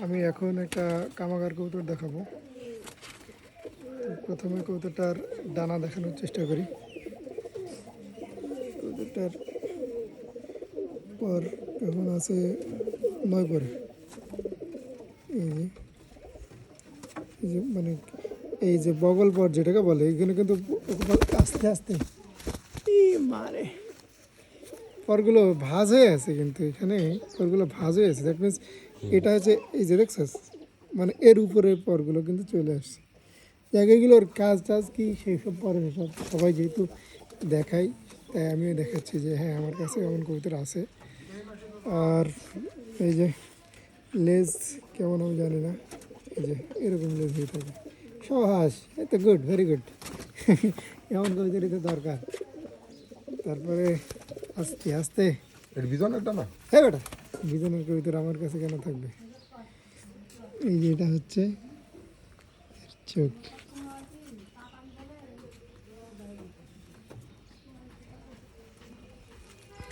আমি এখন একটা কামাগার কবুতর দেখাবো। প্রথমে কবুতরটার ডানা দেখানোর চেষ্টা করি। কবুতরটার পর এখন আছে 9 পরে। এই যে মানে এই যে বগল পর যেটাকে বলে, এখানে কিন্তু আস্তে আস্তে মারে পরগুলো ভাঁজ হয়ে আছে, কিন্তু এখানে পরগুলো ভাঁজ হয়ে আছে। দ্যাট মিনস এটা হচ্ছে এই যে দেখছিস, মানে এর উপরে পরগুলো কিন্তু চলে আসছে। জায়গাগুলোর কাজ টাজ কি সেই সব পরে সব সবাই যেহেতু দেখাই, তাই আমিও দেখাচ্ছি যে হ্যাঁ আমার কাছে এমন কবুতর আছে। আর এই যে লেজ কেমন আমি জানি না, এই যে এরকম লেজ হয়ে থাকে সহাস, এই তো গুড, ভেরি গুড। এমন কবুতরই তো দরকার। তারপরে আস্তে আস্তে বিজনেরটা না, হ্যাঁ বেটা, বিজনের কবিতর আমার কাছে কেন থাকবে। এই যে এটা হচ্ছে চোখ।